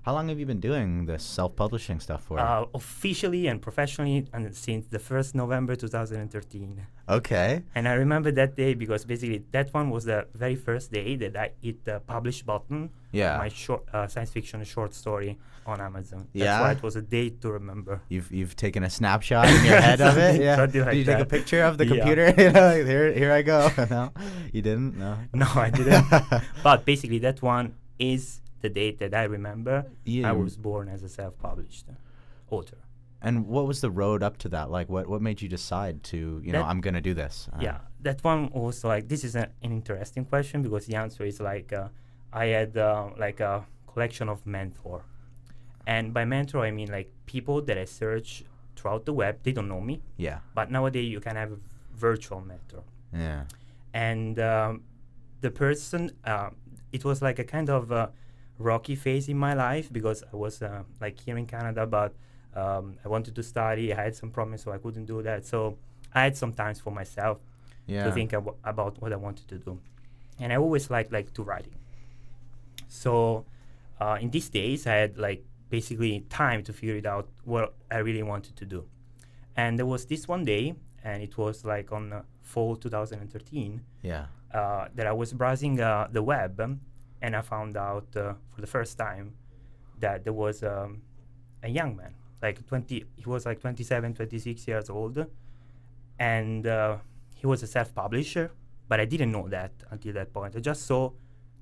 How long have you been doing this self-publishing stuff for? Officially and professionally, and since the 1st November 2013. Okay. And I remember that day because basically that one was the very first day that I hit the publish button. Yeah. My short science fiction short story on Amazon. That's Yeah? why it was a day to remember. You've taken a snapshot in your head of it? Yeah. Something like Did you take a that. picture of the Yeah. computer? You know, like, here I go. No, you didn't. No. No, I didn't. But basically that one is the date that I remember. Yeah. I was born as a self-published author. And what was the road up to that? Like, what made you decide to, I'm going to do this? Yeah, that one also, like, this is an interesting question because the answer is, like, I had, like, a collection of mentor. And by mentor, I mean, like, people that I search throughout the web. They don't know me. Yeah. But nowadays, you can have a virtual mentor. Yeah. And the person, it was, like, a kind of rocky phase in my life because I was, like, here in Canada, but I wanted to study. I had some problems, so I couldn't do that. So I had some time for myself to think about what I wanted to do. And I always liked to writing. So in these days, I had basically time to figure it out what I really wanted to do. And there was this one day, and it was on fall 2013, that I was browsing the web, and I found out for the first time that there was a young man. He was 27, 26 years old, and he was a self-publisher, but I didn't know that until that point. I just saw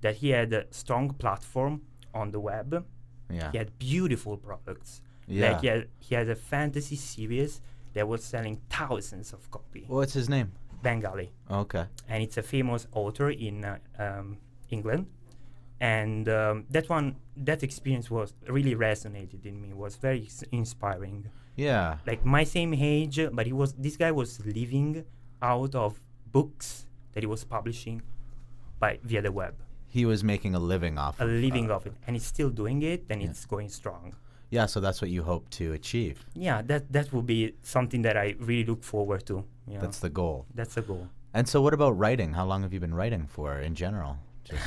that he had a strong platform on the web. Yeah. He had beautiful products. Yeah. He had a fantasy series that was selling thousands of copies. What's his name? Bengali. Okay. And it's a famous author in England. And that experience was really resonated in me. Was very inspiring. Yeah. My same age, but this guy was living out of books that he was publishing via the web. He was making a living off of it, and he's still doing it, and it's going strong. Yeah, so that's what you hope to achieve. Yeah, that would be something that I really look forward to. That's the goal. That's the goal. And so what about writing? How long have you been writing for in general? Just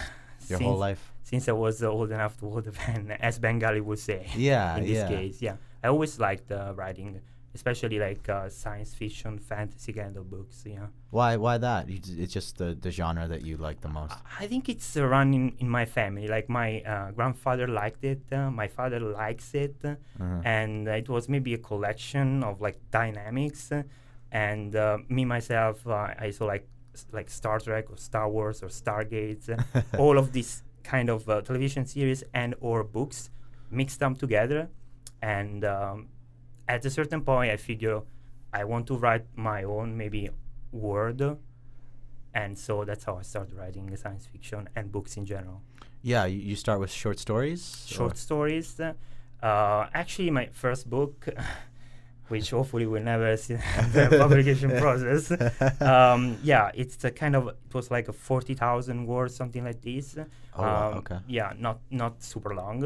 your whole life? Since I was old enough to hold a pen, as Bengali would say. Yeah, in this case, yeah. I always liked writing, especially science fiction, fantasy kind of books, yeah. Why that? It's just the genre that you like the most? I think it's run in my family. My grandfather liked it, my father likes it, and it was maybe a collection of dynamics, and me myself, I saw like Star Trek or Star Wars or Stargate, all of these kind of television series and or books, mixed them together, and at a certain point I figure I want to write my own maybe word, and so that's how I started writing science fiction and books in general. Yeah, you start with short stories? Short stories. Actually, my first book, which hopefully will never see the publication process. It's it was like a 40,000 words, something like this. Wow, okay. Yeah, not super long.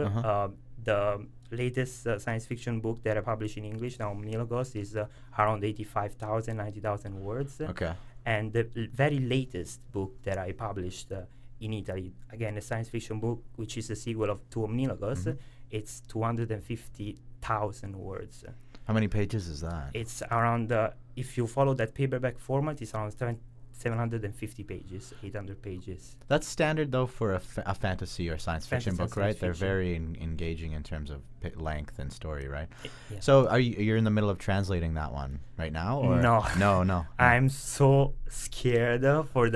The latest science fiction book that I published in English, now Omnilogos, is around 85,000, 90,000 words. Okay. And the very latest book that I published in Italy, again, a science fiction book, which is a sequel to Omnilogos, it's 250,000 words. How many pages is that? It's around, if you follow that paperback format, it's around 750 pages, 800 pages. That's standard, though, for a fantasy or science fiction book, right? They're very engaging in terms of length and story, right? Yeah. So you're in the middle of translating that one right now? Or? No. I'm so scared for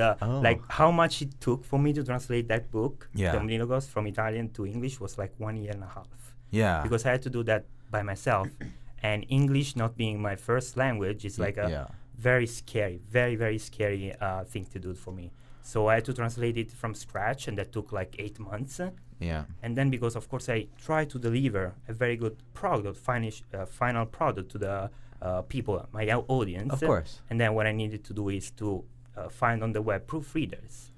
how much it took for me to translate that book, the Omnilogos, from Italian to English was 1 year and a half. Yeah. Because I had to do that by myself. And English not being my first language is very scary, very, very scary thing to do for me. So I had to translate it from scratch, and that took 8 months. Yeah. And then because, of course, I tried to deliver a very good product, final product to the people, my audience. Of course. And then what I needed to do is to find on the web proofreaders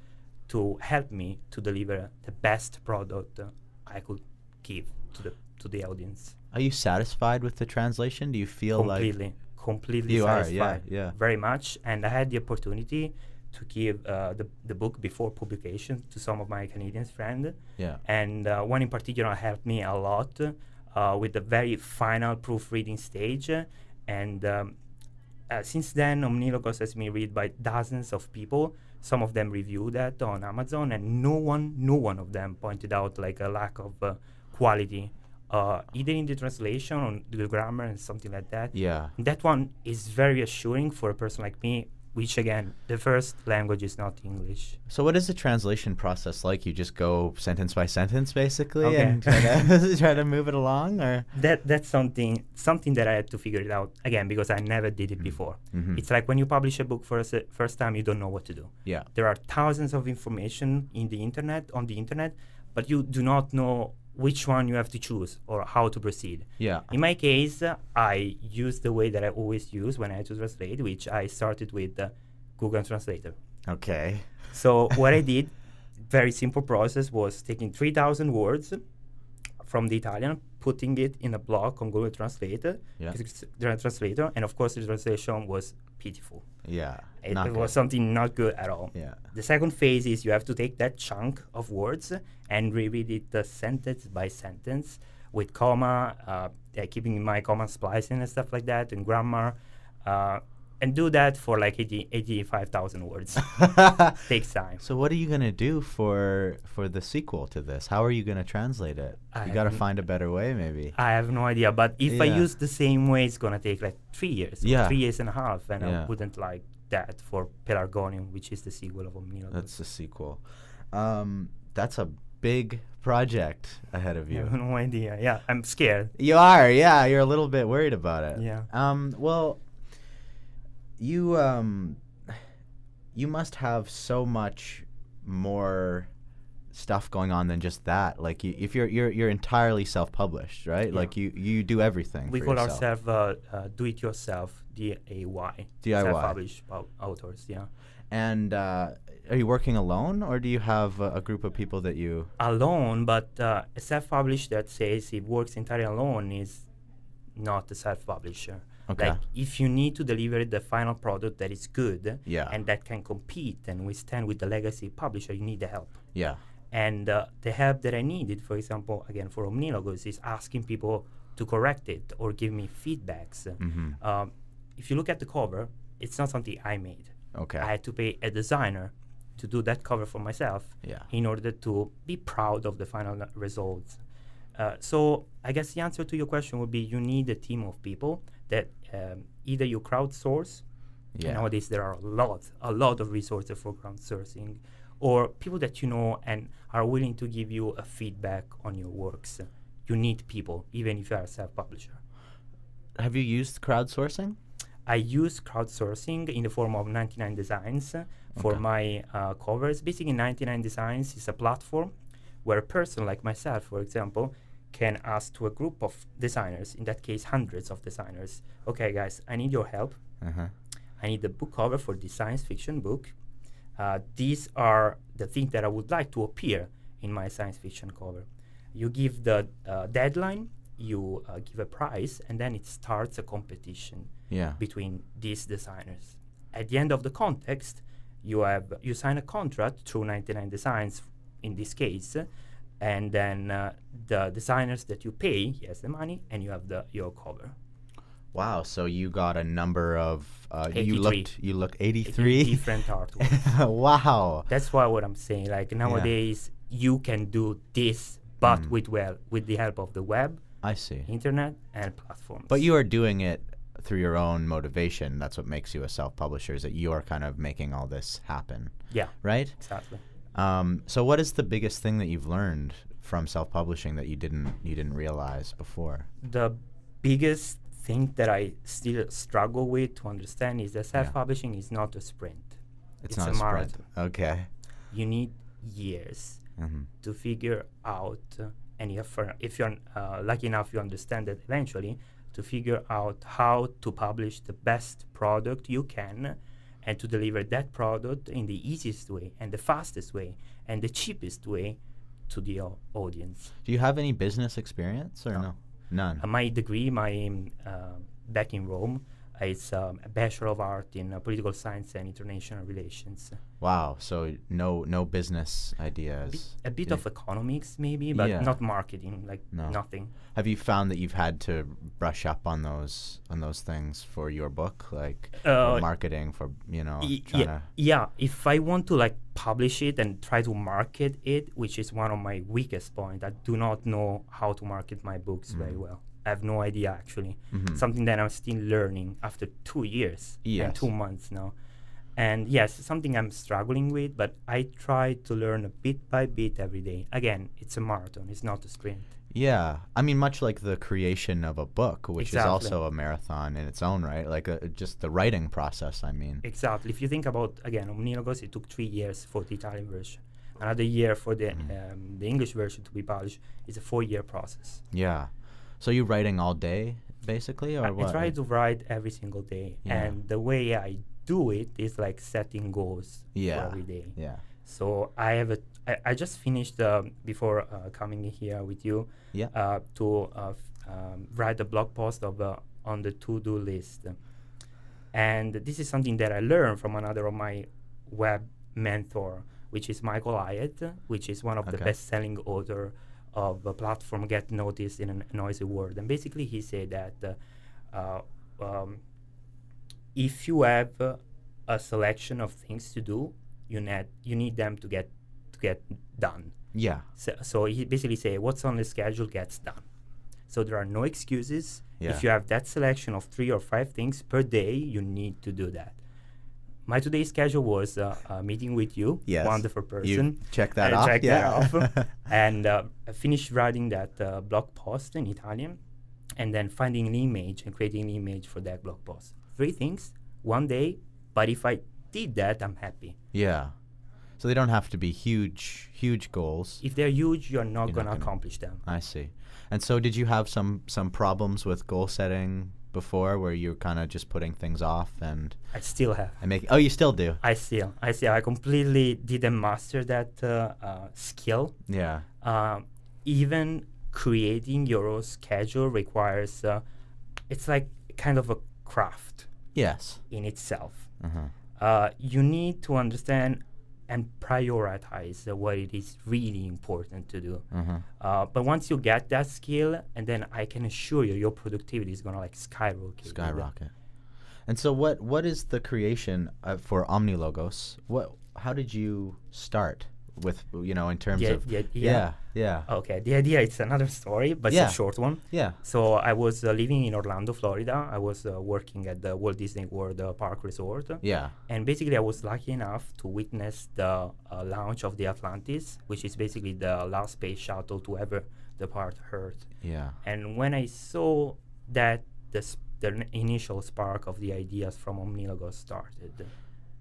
to help me to deliver the best product I could give to the audience. Are you satisfied with the translation? Do you feel completely you satisfied? Yeah. Very much. And I had the opportunity to give the book before publication to some of my Canadian friends. Yeah. And one in particular helped me a lot with the very final proofreading stage. And since then, Omnilogos has been read by dozens of people. Some of them reviewed that on Amazon, and no one of them pointed out like a lack of quality, either in the translation or the grammar and something like that. Yeah. That one is very assuring for a person like me, which again, the first language is not English. So what is the translation process like? You just go sentence by sentence, basically, Okay. and try to move it along, or? That's something that I had to figure it out again, because I never did it before. Mm-hmm. It's like when you publish a book for the first time, you don't know what to do. Yeah. There are thousands of information on the internet, but you do not know which one you have to choose or how to proceed. Yeah. In my case, I used the way that I always use when I had to translate, which I started with Google Translator. Okay. So what I did, very simple process, was taking 3,000 words from the Italian, putting it in a block on Google Translator, Yeah. Translator, and of course the translation was pitiful. Yeah. It Not was good. something not good at all. Yeah. The second phase is you have to take that chunk of words and reread it sentence by sentence with comma, keeping in mind comma splicing and stuff like that, and grammar, and do that for like 85,000 words. Takes time. So what are you gonna do for the sequel to this? How are you gonna translate it? You gotta find a better way, maybe. I have no idea, but if I Yeah. use the same way, it's gonna take like 3 years, or Yeah. 3 years and a half, and Yeah. I wouldn't like that for Pelargonium, which is the sequel of Omnilogos. That's the sequel. That's a big project ahead of I you. have no idea. Yeah, I'm scared. You are, yeah. You're a little bit worried about it. Yeah. Well, you must have so much more stuff going on than just that. Like, if you're entirely self-published, right? Yeah. Like you do everything. We for call yourself. ourselves do-it-yourself, DIY. DIY. Self-published authors, yeah. And are you working alone, or do you have a group of people that you? Alone, but a self-published that says it works entirely alone is not a self-publisher. Okay. Like, if you need to deliver the final product that is good Yeah. and that can compete and withstand with the legacy publisher, you need the help. Yeah. And the help that I needed, for example, again, for Omnilogos, is asking people to correct it or give me feedbacks. Mm-hmm. If you look at the cover, it's not something I made. Okay. I had to pay a designer to do that cover for myself Yeah. in order to be proud of the final results. So I guess the answer to your question would be you need a team of people that either you crowdsource. Yeah. Nowadays there are a lot of resources for crowdsourcing, or people that you know and are willing to give you a feedback on your works. You need people, even if you are a self-publisher. Have you used crowdsourcing? I use crowdsourcing in the form of 99 Designs for Okay. my covers. Basically, 99 Designs is a platform where a person like myself, for example, can ask to a group of designers, in that case, hundreds of designers, okay, guys, I need your help. Uh-huh. I need the book cover for this science fiction book. These are the things that I would like to appear in my science fiction cover. You give the deadline, you give a price, and then it starts a competition Yeah. between these designers. At the end of the context, you sign a contract through 99 Designs, in this case, and then the designers that you pay, yes, the money, and you have your cover. Wow. So you got a number of you 83. looked 83 different artworks. Wow. That's why what I'm saying. Like nowadays, you can do this, but with the help of the web, I see. internet, and platforms. But you are doing it through your own motivation. That's what makes you a self-publisher, is that you are kind of making all this happen, yeah, right? exactly. So what is the biggest thing that you've learned from self-publishing that you didn't realize before? The biggest thing that I still struggle with to understand is that self-publishing is not a sprint. It's not a a sprint. marathon. Okay. You need years to figure out, and if you're lucky enough, you understand that eventually, to figure out how to publish the best product you can and to deliver that product in the easiest way and the fastest way and the cheapest way to the audience. Do you have any business experience or no? None. My degree, back in Rome, It's a Bachelor of Art in Political Science and International Relations. Wow. So no business ideas. A bit Yeah. of economics maybe, but Yeah. not marketing, like No. nothing. Have you found that you've had to brush up on those things for your book, like for marketing, for trying to? Yeah, if I want to like publish it and try to market it, which is one of my weakest points, I do not know how to market my books very well. I have no idea actually. Something that I'm still learning after 2 years and 2 months now. And yes, something I'm struggling with, but I try to learn bit by bit every day. Again, it's a marathon, it's not a sprint. Yeah, I mean, much like the creation of a book, which Exactly. is also a marathon in its own right, like just the writing process, I mean. Exactly. If you think about, again, Omnilogos, it took 3 years for the Italian version. Another year for the English version to be published. It's a 4-year process. Yeah. So you writing all day, basically, or what? I try to write every single day. Yeah. And the way I do it is like setting goals for every day. Yeah. So I just finished, before coming here with you, to write a blog post of on the to-do list. And this is something that I learned from another of my web mentor, which is Michael Hyatt, which is one of the best-selling author of a platform Get Noticed in a Noisy World. And basically he said that if you have a selection of things to do, you need them to get done. Yeah. So he basically say what's on the schedule gets done. So there are no excuses. Yeah. If you have that selection of 3 or 5 things per day, you need to do that. My today's schedule was a meeting with you, wonderful person. You check that off. Check that off. And I finished writing that blog post in Italian, and then finding an image and creating an image for that blog post. 3 things, 1 day, but if I did that, I'm happy. Yeah. So they don't have to be huge goals. If they're huge, you're not going to accomplish them. I see. And so did you have some problems with goal setting before, where you're kind of just putting things off? And I still have. You still do? I completely didn't master that skill. Yeah. Even creating your own schedule requires, it's like kind of a craft. Yes. In itself. Uh-huh. You need to understand and prioritize what it is really important to do. But once you get that skill, and then I can assure you, your productivity is gonna like skyrocket. And so, what is the creation for Omnilogos? How did you start with, in terms of the idea? Yeah. Okay, the idea, it's another story, but it's a short one. Yeah. So I was living in Orlando, Florida. I was working at the Walt Disney World Park Resort. Yeah. And basically I was lucky enough to witness the launch of the Atlantis, which is basically the last space shuttle to ever depart Earth. Yeah. And when I saw that, the initial spark of the ideas from Omnilogos started.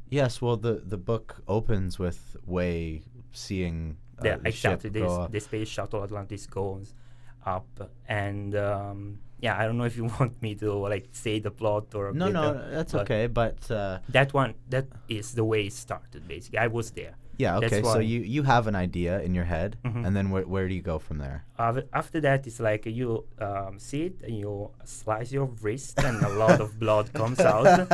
Yes, well, the book opens with Way seeing the ship go up. The space shuttle Atlantis goes up, and I don't know if you want me to like say the plot or no, that's okay. But that is the way it started. Basically, I was there. Yeah. Okay. So you have an idea in your head, and then where do you go from there? After that, it's like you sit and you slice your wrist, and a lot of blood comes out,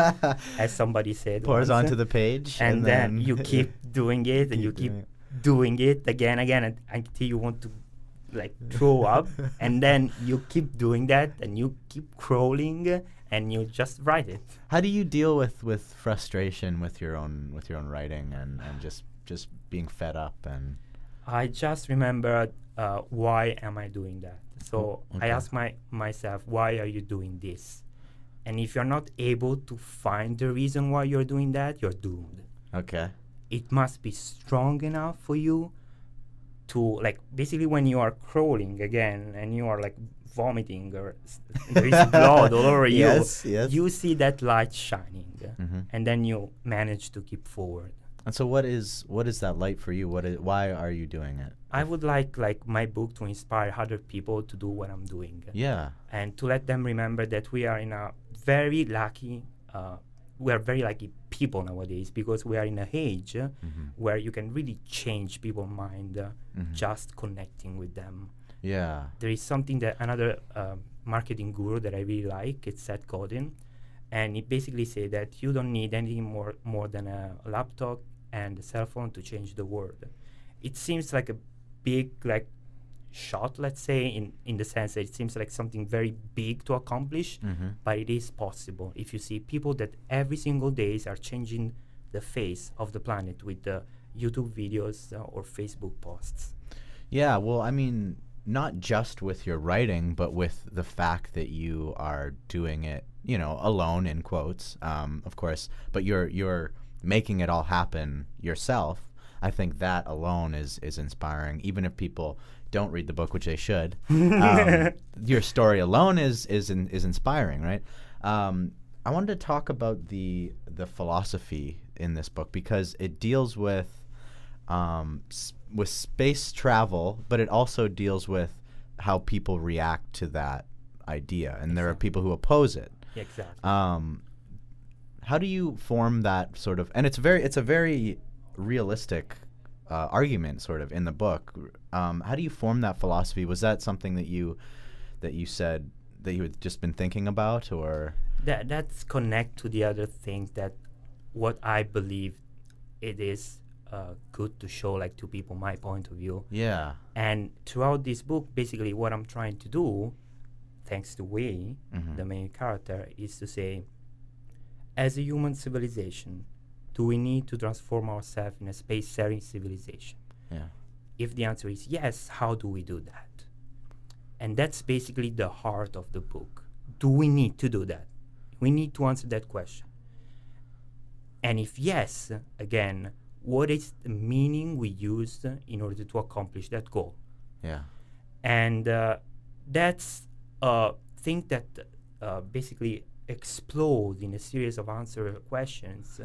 as somebody said. Pours onto the page, and then you keep doing it, and you keep doing it again, until you want to like throw up, and then you keep doing that, and you keep crawling, and you just write it. How do you deal with frustration with your own writing and just being fed up? And I just remember why am I doing that? So I ask myself, why are you doing this? And if you're not able to find the reason why you're doing that, you're doomed. Okay. It must be strong enough for you to, like, basically when you are crawling again and you are like vomiting or there is blood all over yes. You see that light shining, and then you manage to keep forward. And so what is that light for you? Why are you doing it? I would like my book to inspire other people to do what I'm doing. Yeah. And to let them remember that we are very lucky people nowadays, because we are in an age where you can really change people's mind just connecting with them. Yeah. There is something that another marketing guru that I really like, it's Seth Godin, and it basically said that you don't need anything more than a laptop and a cell phone to change the world. It seems like a big like shot, let's say, in the sense that it seems like something very big to accomplish, but it is possible if you see people that every single days are changing the face of the planet with the YouTube videos or Facebook posts. Yeah, well, I mean, not just with your writing, but with the fact that you are doing it, you know, alone in quotes, of course, but you're making it all happen yourself. I think that alone is inspiring, even if people don't read the book, which they should. Your story alone is inspiring, right? I wanted to talk about the philosophy in this book because it deals with space travel, but it also deals with how people react to that idea, and there are people who oppose it. Exactly. How do you form that sort of? And it's a very realistic argument, sort of, in the book. How do you form that philosophy? Was that something that you said that you had just been thinking about, or that's connect to the other thing that what I believe it is good to show, like, to people my point of view. Yeah. And throughout this book, basically what I'm trying to do, thanks to Wei, the main character, is to say, as a human civilization, do we need to transform ourselves in a space-faring civilization? Yeah. If the answer is yes, how do we do that? And that's basically the heart of the book. Do we need to do that? We need to answer that question. And if yes, again, what is the meaning we used in order to accomplish that goal? Yeah. And that's a thing that basically explodes in a series of answer questions.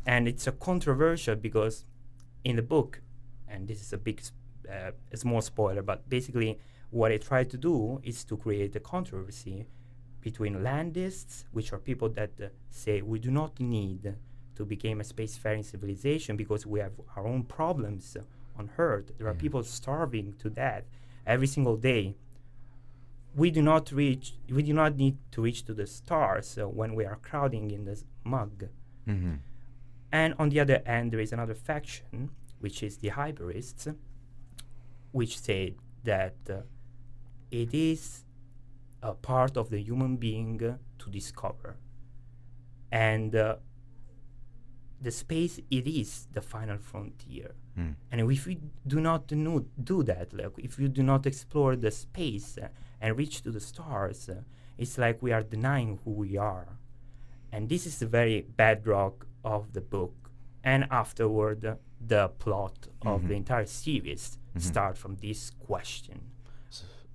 And it's a controversial because in the book, and this is a small spoiler, but basically what I try to do is to create a controversy between landists, which are people that say we do not need to become a spacefaring civilization because we have our own problems on Earth. There are people starving to death every single day. We do not need to reach to the stars when we are crowding in the mug. Mm-hmm. And on the other hand, there is another faction, which is the hybrists, which say that it is a part of the human being to discover. And the space, it is the final frontier. And if we do not do that, like if we do not explore the space and reach to the stars, it's like we are denying who we are. And this is the very bedrock of the book. And afterward, the plot of the entire series start from this question.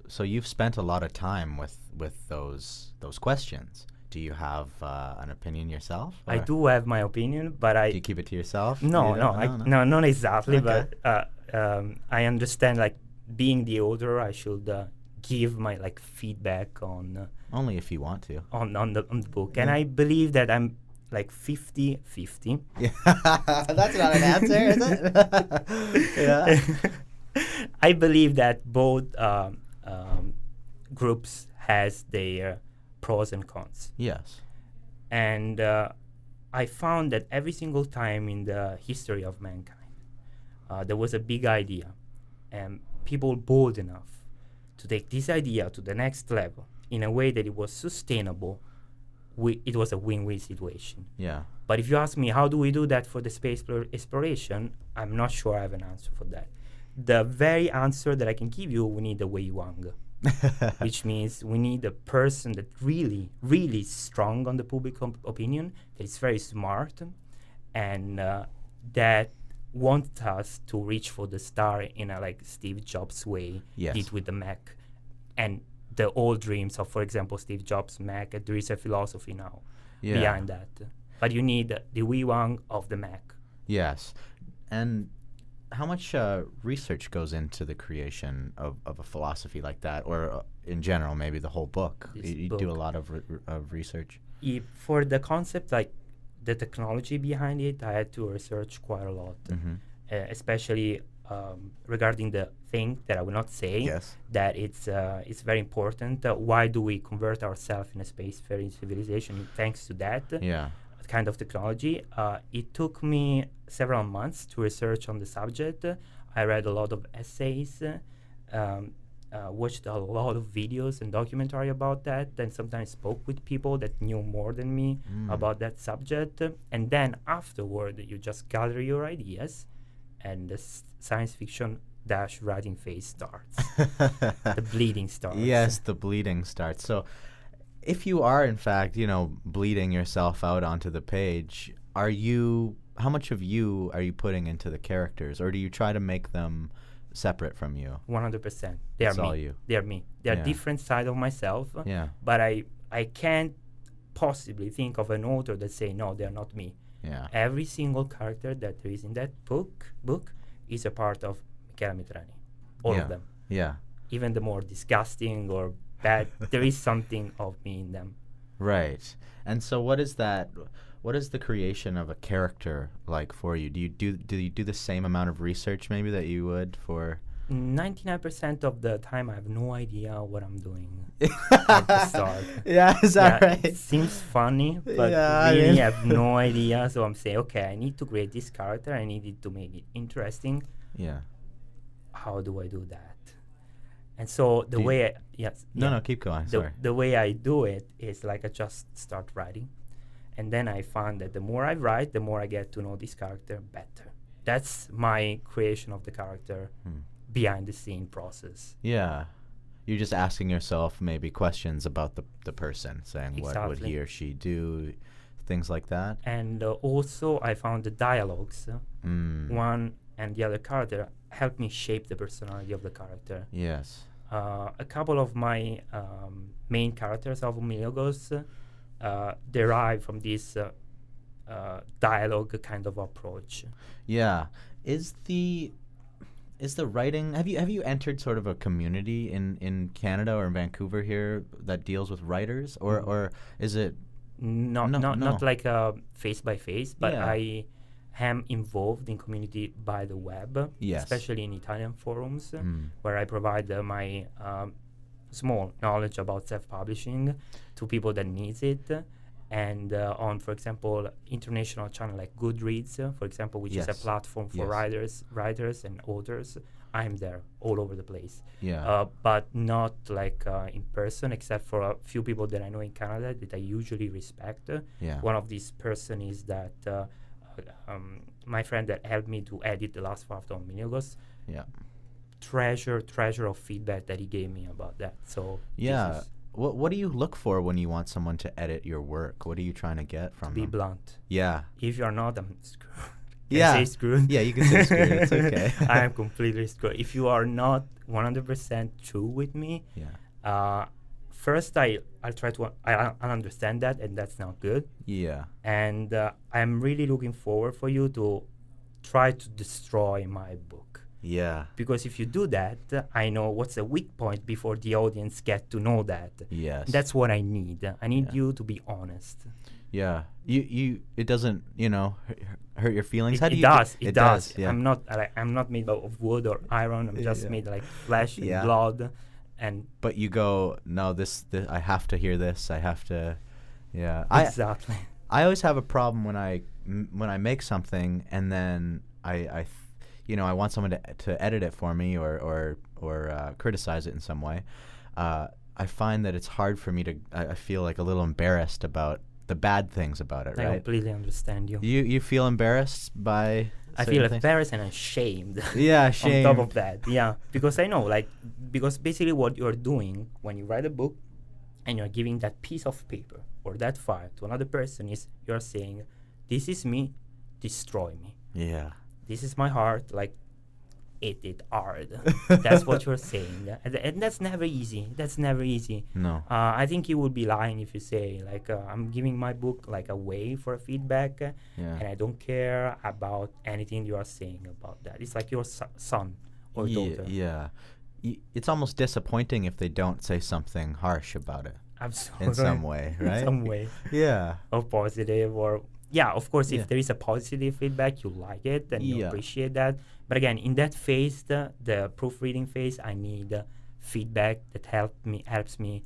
So you've spent a lot of time with those questions. Do you have an opinion yourself? I do have my opinion, but do you keep it to yourself? No, not exactly. Okay. But I understand, like, being the author, I should give my feedback on only if you want to on the book, and I believe that I'm like 50-50. Yeah. That's not an answer, is it? Yeah. I believe that both groups has their pros and cons. Yes. And I found that every single time in the history of mankind, there was a big idea, and people bold enough to take this idea to the next level in a way that it was sustainable. It was a win-win situation. Yeah. But if you ask me, how do we do that for the space exploration? I'm not sure I have an answer for that. The very answer that I can give you, we need a Wei Wang, which means we need a person that really, really strong on the public opinion, that is very smart, and that wants us to reach for the star in a Steve Jobs way, did with the Mac. And the old dreams of, for example, Steve Jobs' Mac, there is a philosophy now behind that. But you need the Wei Wang of the Mac. Yes. And how much research goes into the creation of a philosophy like that, or in general, maybe the whole book? You do a lot of research? For the concept, like the technology behind it, I had to research quite a lot, especially regarding the thing that I will not say. Yes. That it's very important. Why do we convert ourselves in a space-faring civilization? Thanks to that Yeah. kind of technology. It took me several months to research on the subject. I read a lot of essays, watched a lot of videos and documentary about that, and sometimes spoke with people that knew more than me about that subject. And then afterward, you just gather your ideas, and the science fiction dash writing phase starts. The bleeding starts. Yes, the bleeding starts. So if you are, in fact, bleeding yourself out onto the page, how much of you are you putting into the characters, or do you try to make them separate from you? 100%. They are It's all me. you. They are me. They are Yeah. different side of myself. Yeah. But I can't possibly think of an author that say, no, they are not me. Yeah. Every single character that there is in that book is a part of Michele Amitrani. All Yeah. of them. Yeah. Even the more disgusting or bad, there is something of me in them. Right. And so what is that? What is the creation of a character like for you? Do you do the same amount of research maybe that you would for 99% of the time, I have no idea what I'm doing at the start. Yeah, is that right? It seems funny, but Yeah, I really mean- I have no idea. So I'm saying, okay, I need to create this character. I need it to make it interesting. Yeah. How do I do that? And so the Do you- way I, yes, No, yeah. no, keep going. Sorry. The way I do it is like I just start writing. And then I found that the more I write, the more I get to know this character better. That's my creation of the character behind the scene process. Yeah. You're just asking yourself maybe questions about the person, saying what would Exactly. he or she do, things like that. And also I found the dialogues, Mm. one and the other character, helped me shape the personality of the character. Yes. A couple of my main characters of Omnilogos derive from this dialogue kind of approach. Yeah. Is the writing, have you entered sort of a community in Canada or in Vancouver here that deals with writers, or is it Not No. like face by face, but Yeah. I am involved in community by the web, Yes. especially in Italian forums, Mm. where I provide my small knowledge about self-publishing to people that needs it. And on, for example, international channel like Goodreads, for example, which is a Yes. platform for Yes. writers and authors, I'm there all over the place. Yeah. But not like in person, except for a few people that I know in Canada that I usually respect. Yeah. One of these person is that my friend that helped me to edit the last part of Omnilogos. Yeah. Treasure of feedback that he gave me about that. So this Yeah. is What do you look for when you want someone to edit your work? What are you trying to get from be them? blunt. Yeah. If you're not, I'm screwed. Can Yeah. I say screwed? Yeah, you can say screwed. It's okay. I am completely screwed. If you are not 100% true with me, Yeah. first I'll try to I understand that, and that's not good. Yeah. And I'm really looking forward for you to try to destroy my book. Yeah. Because if you do that, I know what's a weak point before the audience get to know that. Yes. That's what I need. I need Yeah. you to be honest. Yeah. It doesn't, hurt your feelings. How do It you does. do- It does. Yeah. I'm not made of wood or iron. I'm just Yeah. made like flesh and Yeah. blood. And But you go, no, this I have to hear this. I have to. Yeah. exactly. I always have a problem when I make something and then I want someone to edit it for me or criticize it in some way. I find that it's hard for me to. I feel like a little embarrassed about the bad things about it. I Right? completely understand you. You feel embarrassed by. I certain feel things? embarrassed and ashamed. Yeah, shame. On top of that, yeah, because I know, because basically what you're doing when you write a book and you're giving that piece of paper or that file to another person is you're saying, this is me, destroy me. Yeah. This is my heart, eat it hard. That's what you're saying. And that's never easy. That's never easy. No. I think you would be lying if you say, I'm giving my book, away for feedback, Yeah. and I don't care about anything you are saying about that. It's like your son or daughter. Yeah. It's almost disappointing if they don't say something harsh about it Absolutely. in some way, right? In some way. Yeah. Or positive, or yeah, of course, Yeah. if there is a positive feedback, you like it and you Yeah. appreciate that. But again, in that phase, the proofreading phase, I need feedback that helps me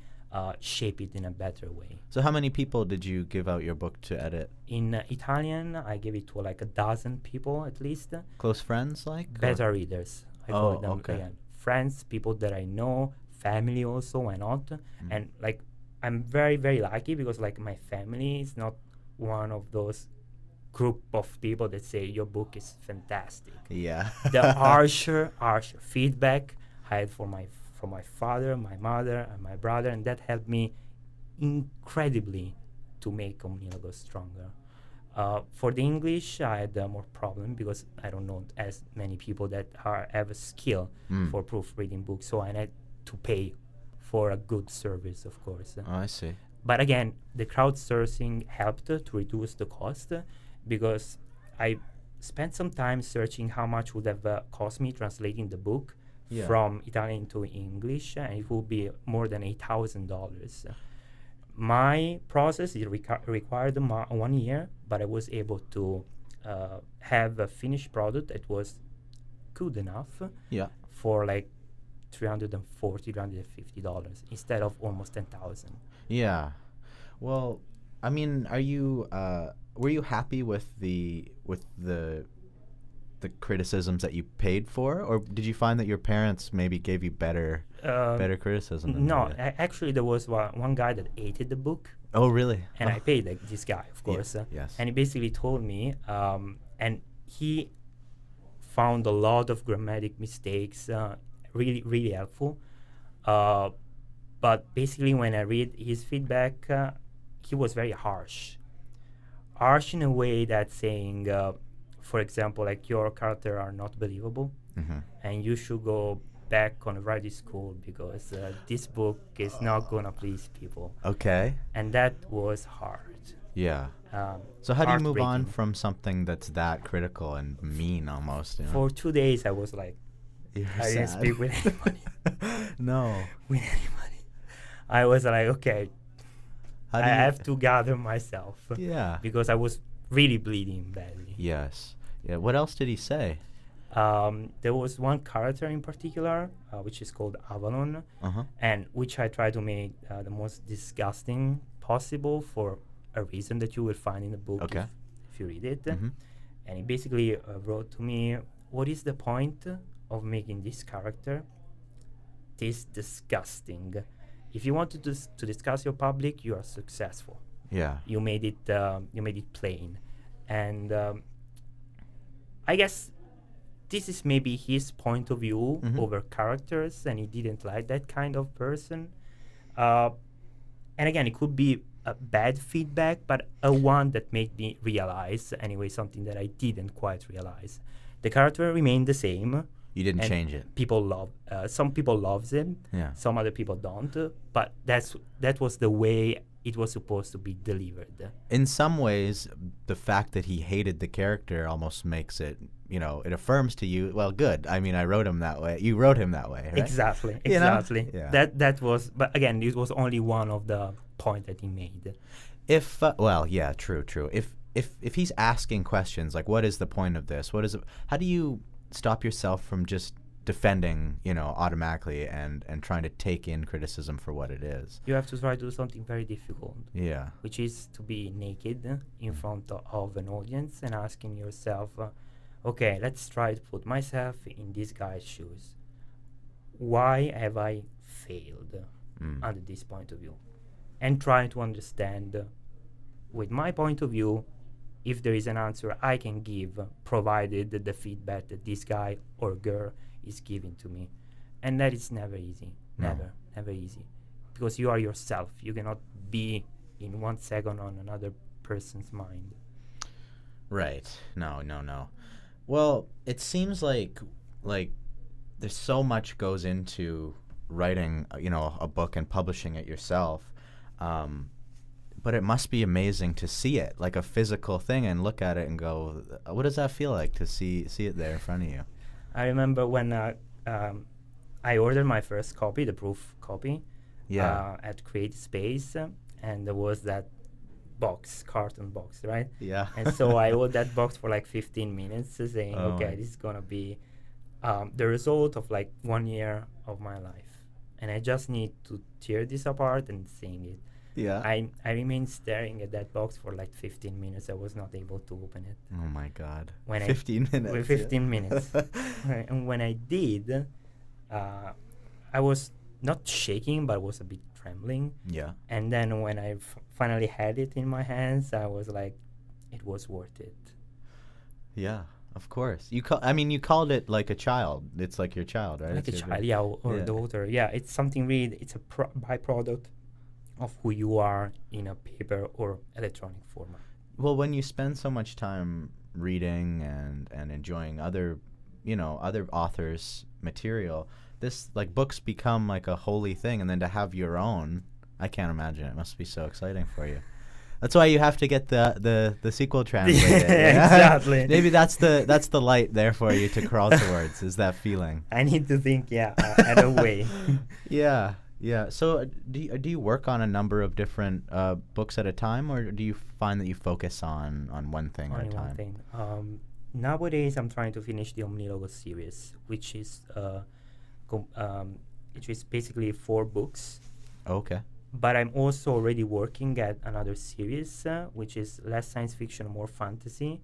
shape it in a better way. So how many people did you give out your book to edit? In Italian, I gave it to like a dozen people at least. Close friends, like? Or- Beta readers, I call them. okay. Again, friends, people that I know, family also, why not? And like, I'm very, very lucky because like my family is not one of those group of people that say your book is fantastic. Yeah. The harsher feedback I had from my father, my mother, and my brother, and that helped me incredibly to make Omnilogos stronger. For the English, I had more problem because I don't know as many people that have a skill for proofreading books, so I had to pay for a good service, of course. Oh, I see. But again, the crowdsourcing helped to reduce the cost because I spent some time searching how much would have cost me translating the book from Italian to English, and it would be more than $8,000. My process required 1 year, but I was able to have a finished product that was good enough for like $350 instead of almost 10,000. Yeah. Well, I mean, are you were you happy with the criticisms that you paid for, or did you find that your parents maybe gave you better criticism than No, they did? actually there was one guy that hated the book, Oh, really? and I paid this guy, of course. Yes. And he basically told me, and he found a lot of grammatic mistakes, really, really helpful. But basically, when I read his feedback, he was very harsh. Harsh in a way that saying, for example, like your character are not believable, and you should go back on writing school because this book is not gonna please people. Okay. And that was hard. Yeah. So how do you move on Heartbreaking. from something that's that critical and mean almost? You know? For 2 days, I was like, You're I didn't sad. speak with anybody. No. With anybody. I was like, okay, How I do you- have to gather myself Yeah. because I was really bleeding badly. Yes. Yeah. What else did he say? There was one character in particular, which is called Avalon, and which I try to make the most disgusting possible for a reason that you will find in the book Okay. if you read it. And he basically wrote to me, what is the point of making this character this disgusting? If you wanted to discuss your public, you are successful. Yeah. You made it plain, and I guess this is maybe his point of view over characters, and he didn't like that kind of person. And again, it could be a bad feedback, but a one that made me realize anyway something that I didn't quite realize. The character remained the same. You didn't and change it. People love. Some people loves him. Yeah. Some other people don't. But that was the way it was supposed to be delivered. In some ways, the fact that he hated the character almost makes it, you know, it affirms to you, well, good. I mean, I wrote him that way. You wrote him that way, right? Exactly. You know? Exactly. Yeah. That was. But again, this was only one of the point that he made. If well, yeah, true. If he's asking questions like, what is the point of this? What is it? How do you stop yourself from just defending, you know, automatically and trying to take in criticism for what it is? You have to try to do something very difficult, Yeah. which is to be naked in front of an audience and asking yourself, okay, let's try to put myself in this guy's shoes. Why have I failed under this point of view? And try to understand, with my point of view, if there is an answer I can give, provided the feedback that this guy or girl is giving to me. And that is never easy. No. Never easy. Because you are yourself. You cannot be in 1 second on another person's mind. Right. No. Well, it seems like there's so much goes into writing, you know, a book and publishing it yourself. But it must be amazing to see it, like a physical thing, and look at it and go, what does that feel like to see it there in front of you? I remember when I ordered my first copy, the proof copy, Yeah. at Create Space, and there was that carton box, right? Yeah. And so I hold that box for like 15 minutes, saying, Oh okay, my- this is gonna be the result of like 1 year of my life, and I just need to tear this apart and sing it. Yeah. I remained staring at that box for like 15 minutes. I was not able to open it. Oh my God. When 15 minutes. with 15 minutes. Right, and when I did, I was not shaking, but I was a bit trembling. Yeah. And then when I finally had it in my hands, I was like, it was worth it. Yeah. Of course. You called it like a child. It's like your child, right? Like It's a your child, yeah, or Yeah. daughter. Yeah, it's something really, it's a byproduct of who you are in a paper or electronic format. Well, when you spend so much time reading and enjoying other authors' material, this like books become like a holy thing, and then to have your own, I can't imagine. It must be so exciting for you. That's why you have to get the sequel translated. Yeah, exactly. Maybe that's the light there for you to crawl towards, is that feeling. I need to think, at a way. Yeah. Yeah. So do you work on a number of different books at a time, or do you find that you focus on one thing at a Only time? one thing. Nowadays, I'm trying to finish the Omnilogos series, which is basically 4 books. Okay. But I'm also already working at another series, which is less science fiction, more fantasy,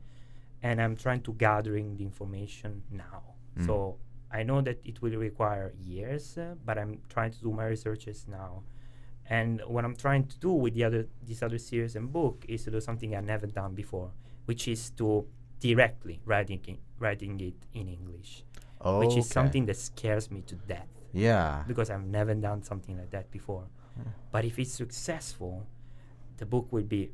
and I'm trying to gathering the information now. So I know that it will require years, but I'm trying to do my researches now. And what I'm trying to do with this other series and book is to do something I've never done before, which is to directly writing it in English, which is something that scares me to death. Yeah. Because I've never done something like that before. But if it's successful, the book will be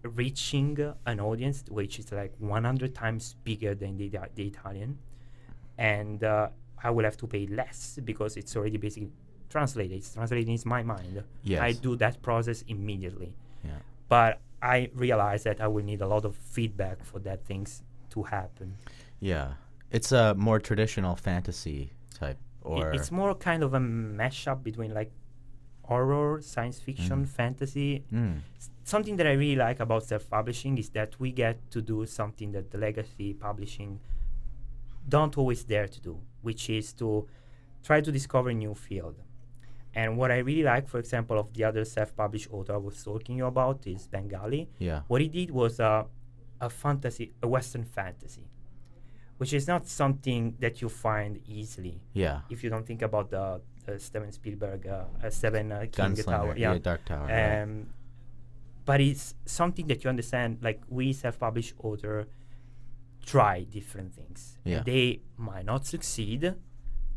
reaching an audience which is like 100 times bigger than the Italian. And I will have to pay less because it's already basically translated. It's translated in my mind. Yes. I do that process immediately. Yeah. But I realize that I will need a lot of feedback for that things to happen. Yeah. It's a more traditional fantasy type, or It's more kind of a mashup between like horror, science fiction, fantasy. Something that I really like about self-publishing is that we get to do something that the legacy publishing don't always dare to do, which is to try to discover a new field. And what I really like, for example, of the other self-published author I was talking you about is Bengali. Yeah. What he did was a Western fantasy, which is not something that you find easily. Yeah. If you don't think about the Steven Spielberg, King Gunslinger. Tower. Yeah. Dark Tower. Right. But it's something that you understand, like we self-published author try different things. Yeah. And they might not succeed.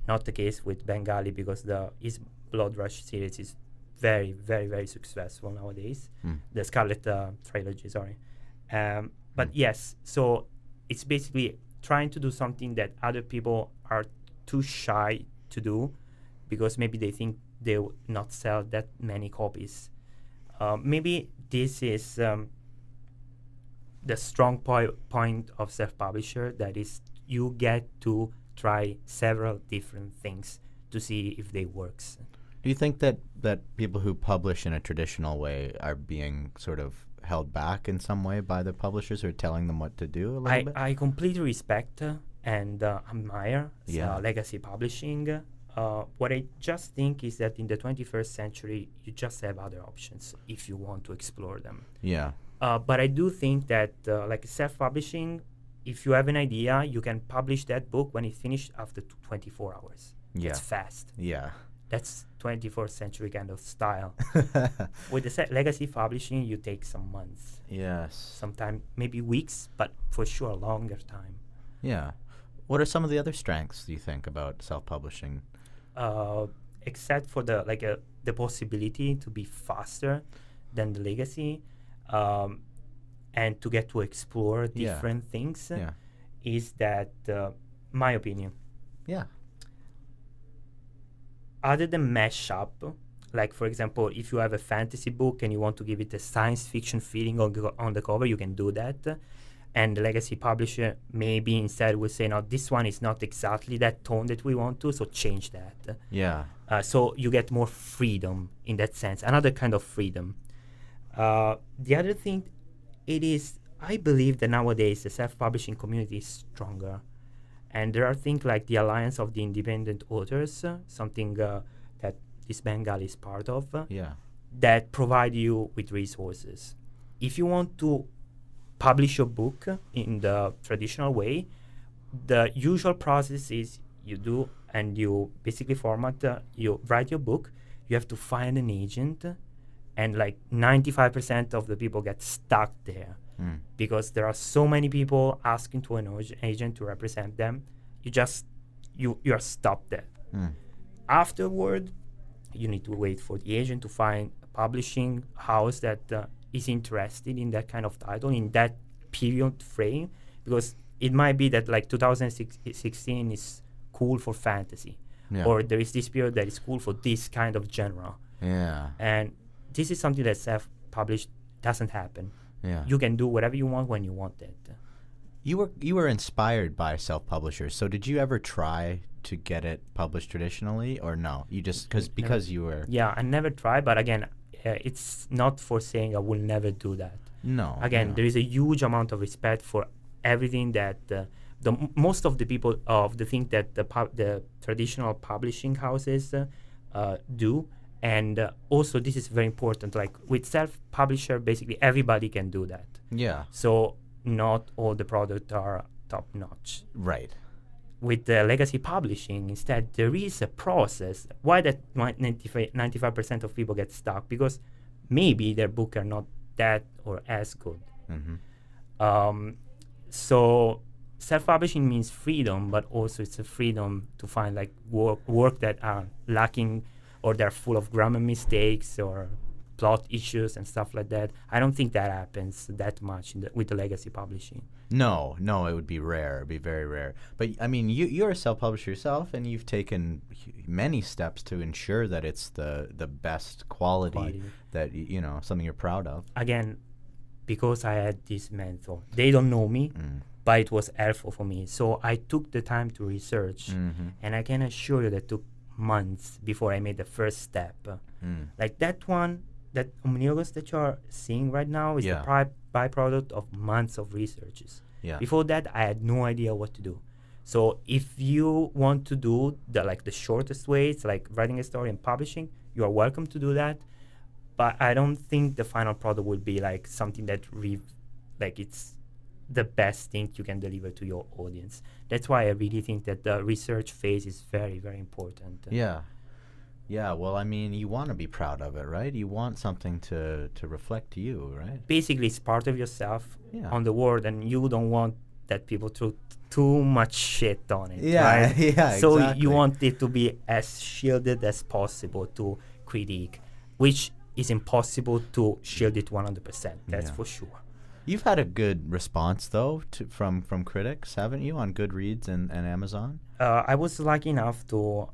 Not the case with Bengali because his Blood Rush series is very, very, very successful nowadays. The Scarlet trilogy, sorry. But yes, so it's basically trying to do something that other people are too shy to do because maybe they think they will not sell that many copies. Maybe this is the strong point of self-publisher, that is you get to try several different things to see if they works. Do you think that people who publish in a traditional way are being sort of held back in some way by the publishers, or telling them what to do a little bit? I completely respect and admire legacy publishing. What I just think is that in the 21st century, you just have other options if you want to explore them. Yeah. But I do think that like self-publishing, if you have an idea, you can publish that book when it's finished after 24 hours. Yeah. It's fast. Yeah. That's 21st century kind of style. With the legacy publishing, you take some months. Yes. Sometime maybe weeks, but for sure a longer time. Yeah. What are some of the other strengths, do you think, about self-publishing? Except for the possibility to be faster than the legacy, and to get to explore different things, is that my opinion. Yeah. Other than mash up, like for example, if you have a fantasy book and you want to give it a science fiction feeling on the cover, you can do that. And the legacy publisher maybe instead will say, no, this one is not exactly that tone that we want to, so change that. Yeah. So you get more freedom in that sense, another kind of freedom. The other thing, I believe that nowadays the self-publishing community is stronger. And there are things like the Alliance of the Independent Authors, something that this Bengal is part of, Yeah. that provide you with resources. If you want to publish a book in the traditional way, the usual process is you basically you write your book, you have to find an agent, and like 95% of the people get stuck there because there are so many people asking to an agent to represent them. You are stopped there. Afterward, you need to wait for the agent to find a publishing house that is interested in that kind of title in that period frame, because it might be that like 2016 is cool for fantasy, or there is this period that is cool for this kind of genre. Yeah. And this is something that self-published doesn't happen. Yeah. You can do whatever you want when you want it. You were inspired by self-publishers. So did you ever try to get it published traditionally, or no? You just because you were. Yeah, I never tried, but again, it's not for saying I will never do that. No. Again, there is a huge amount of respect for everything that most of the people of the thing that the traditional publishing houses do. And also, this is very important. Like with self-publisher, basically everybody can do that. Yeah. So not all the products are top-notch. Right. With the legacy publishing, instead, there is a process. Why that 95% of people get stuck? Because maybe their book are not that or as good. So self-publishing means freedom, but also it's a freedom to find like work that are lacking, or they're full of grammar mistakes or plot issues and stuff like that. I don't think that happens that much with the legacy publishing. No, it would be rare. It'd be very rare. But I mean, you're a self-publisher yourself, and you've taken many steps to ensure that it's the best quality. That something you're proud of. Again, because I had this mentor, they don't know me, but it was helpful for me. So I took the time to research, and I can assure you that took months before I made the first step. Like that Omnilogos that you're seeing right now is the byproduct of months of researches. Before that, I had no idea what to do. So if you want to do the shortest way, it's like writing a story and publishing, you are welcome to do that. But I don't think the final product will be like something that it's the best thing you can deliver to your audience. That's why I really think that the research phase is very, very important. Yeah, well, I mean, you want to be proud of it, right? You want something to reflect you, right? Basically, it's part of yourself on the world, and you don't want that people throw too much shit on it, right? Yeah, so exactly. You want it to be as shielded as possible to critique, which is impossible to shield it 100%, that's for sure. You've had a good response, though, from critics, haven't you, on Goodreads and Amazon? I was lucky enough to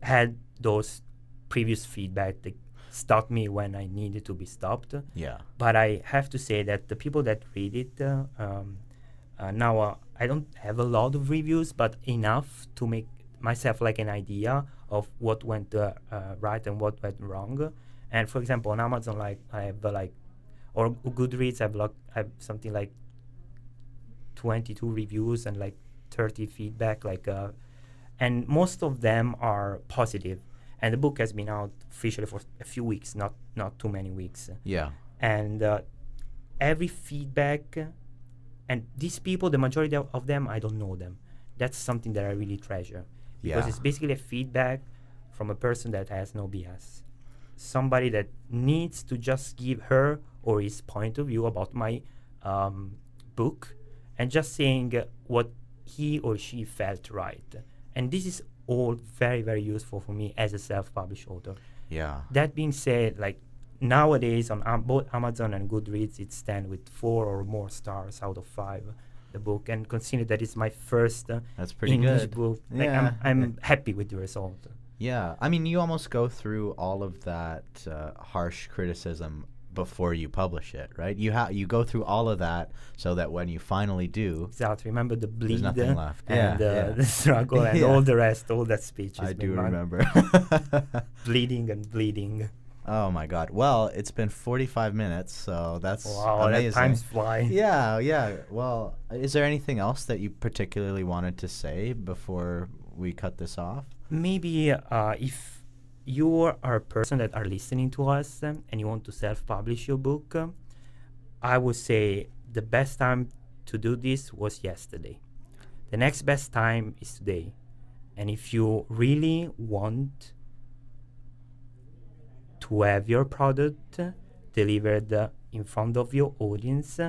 had those previous feedback that stopped me when I needed to be stopped. Yeah. But I have to say that the people that read it, now I don't have a lot of reviews, but enough to make myself like an idea of what went right and what went wrong. And for example, on Amazon, I have or Goodreads, I have something like 22 reviews and like 30 feedback, and most of them are positive. And the book has been out officially for a few weeks, not too many weeks. Yeah. And every feedback, and these people, the majority of them, I don't know them. That's something that I really treasure, because it's basically a feedback from a person that has no BS. Somebody that needs to just give her or his point of view about my book, and just saying what he or she felt right. And this is all very, very useful for me as a self-published author. Yeah. That being said, nowadays on both Amazon and Goodreads, it stands with 4 or more stars out of 5, the book. And consider that it's my first That's pretty English good. book. Yeah. I'm happy with the result. Yeah. I mean, you almost go through all of that harsh criticism before you publish it, right? You go through all of that so that when you finally do, Exactly. Remember the bleed, there's nothing left. and the struggle, and all the rest, all that speech. I do remember. Bleeding and bleeding. Oh my God. Well, it's been 45 minutes, so that's Wow, amazing. that time's flying. Yeah, yeah. Well, is there anything else that you particularly wanted to say before we cut this off? Maybe if you are a person that are listening to us and you want to self-publish your book, I would say the best time to do this was yesterday. The next best time is today. And if you really want to have your product delivered in front of your audience,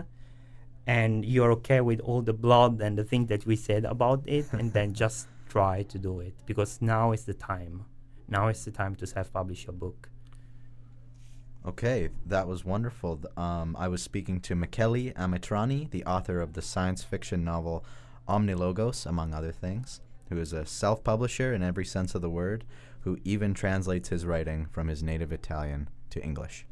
and you're okay with all the blood and the things that we said about it, and then just try to do it, because now is the time. Now is the time to self-publish your book. Okay, that was wonderful. I was speaking to Michele Amitrani, the author of the science fiction novel Omnilogos, among other things, who is a self-publisher in every sense of the word, who even translates his writing from his native Italian to English.